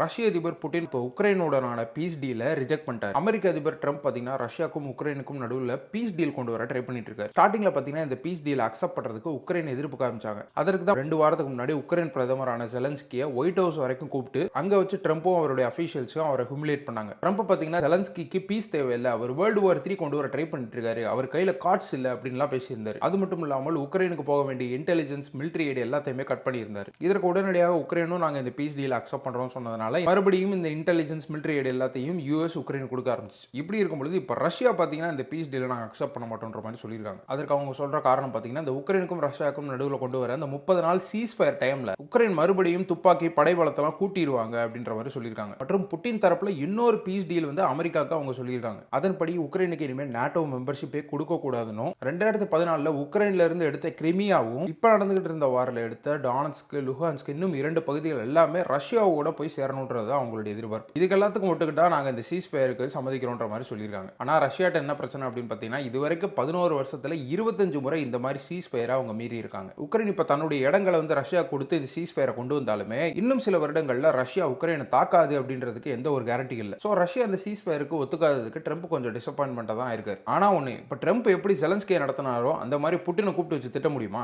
ரஷ்ய அதிபர் புட்டின் இப்போ உக்ரைனுடனான பீஸ் டீலை ரிஜெக்ட் பண்ணிட்டார். அமெரிக்க அதிபர் ட்ரம்ப் பார்த்தீங்கன்னா ரஷ்யாவுக்கும் உக்ரைனுக்கும் நடுவில் பீஸ் டீல் கொண்டு வர ட்ரை பண்ணிட்டு இருக்காரு. ஸ்டார்டிங்ல பார்த்தீங்கன்னா இந்த பீஸ் டீல் அக்செப்ட் பண்றதுக்கு உக்ரைன் எதிர்ப்பு காமிச்சாங்க. அதற்கு தான் 2 வாரத்துக்கு முன்னாடி உக்ரைன் பிரதமரான ஜெலன்ஸ்கியை ஒயிட் ஹவுஸ் வரைக்கும் கூப்பிட்டு அங்க வச்சு ட்ரம்ப்பும் அவருடைய அபிஷியல்ஸும் அவரை ஹியூமிலேட் பண்ணாங்க. ட்ரம்ப் பார்த்தீங்கன்னா ஜெலன்ஸ்கிக்கு பீஸ் தேவையில்லை, அவர் வேர்ல்டு வார் 3 கொண்டு வர ட்ரை பண்ணிட்டு இருக்காரு, அவர் கையில கார்ட்ஸ் இல்லை அப்படின்லாம் பேசியிருந்தாரு. அது மட்டும் இல்லாமல் உக்ரைனுக்கு போக வேண்டிய இன்டெலிஜென்ஸ் மிலிட்டரி எய்ட் எல்லாத்தையுமே கட் பண்ணியிருந்தாரு. இதற்கு உடனடியாக உக்ரைனும் நாங்கள் இந்த பீஸ் டீல் அக்செப்ட் பண்றோம் சொன்னதுனால மறுபடியும் இந்த இன்டெலிஜென்ஸ் மிலிட்டரி எய்ட் எல்லாத்தையும் யூஎஸ் உக்ரைன் கொடுக்க ஆரம்பிச்சு. இப்படி இருக்கும்போது இப்போ ரஷ்யா பார்த்தீங்கன்னா இந்த பீஸ் டீலை நாங்கள் அக்செப்ட் பண்ண மாட்டோன்ற மாதிரி சொல்லியிருக்காங்க. அதற்கு அவங்க சொல்ற காரணம் பார்த்தீங்கன்னா இந்த உக்ரைனுக்கும் ரஷ்யாவுக்கும் நடுவில் கொண்டு வர அந்த 30 நாள் சீஸ் ஃபயர் டைம்ல உக்ரைன் மறுபடியும் துப்பாக்கி படைபலத்தெல்லாம் கூட்டிடுவாங்க அப்படின்ற மாதிரி சொல்லியிருக்காங்க. மற்றும் புட்டின் தரப்புல இன்னொரு பீஸ் டீல் வந்து அமெரிக்காவுக்கு அவங்க சொல்லியிருக்காங்க. அதன்படி உக்ரைனுக்கு இனிமேல் நாட்டோ மெம்பர்ஷிப்பே கொடுக்க கூடாதுன்னு 2014 உக்ரைன்ல இருந்து எடுத்த கிரிமியாவும் இப்ப நடந்துகிட்டு இருந்த வாரில் எடுத்த டானஸ்க், லுஹான்ஸ்க் இன்னும் 2 பகுதிகள் எல்லாமே ரஷ்யாவோட போய் சேரணுன்றது அவங்களுடைய எதிர்பார்ப்பு. இதுக்கு எல்லாத்துக்கும் ஒட்டுக்கிட்டா நாங்க இந்த சீஸ் ஃபயருக்கு சம்மதிக்கிறோன்ற மாதிரி சொல்லியிருக்காங்க. ஆனா ரஷ்யாட்ட என்ன பிரச்சனை அப்படின்னு பார்த்தீங்கன்னா இதுவரைக்கும் 11 வருஷத்துல 25 முறை இந்த மாதிரி சீஸ் ஃபயரை அவங்க மீறி இருக்காங்க. உக்ரைன் இப்ப தன்னுடைய இடங்களை வந்து ரஷ்யா கொடுத்து இந்த சீஸ் ஃபயரை கொண்டு வந்தாலுமே இன்னும் சில வருடங்கள்ல ரஷ்யா உக்ரைனை தாக்காது அப்படின்றதுக்கு எந்த ஒரு கேரண்டி இல்லை. ஸோ ரஷ்யா இந்த சீஸ் ஃபயருக்கு ஒத்துக்காததுக்கு ட்ரம்ப் கொஞ்சம் டிசப்பாயின்மெண்டா தான் இருக்காரு. ஆனா ஒண்ணு, இப்ப ட்ரம்ப் எப்படி ஜெலன்ஸ்கியை நடத்தினாரோ அந்த மாதிரி புட்டினை கூப்பிட்டு வச்சு திட்ட முடியுமா?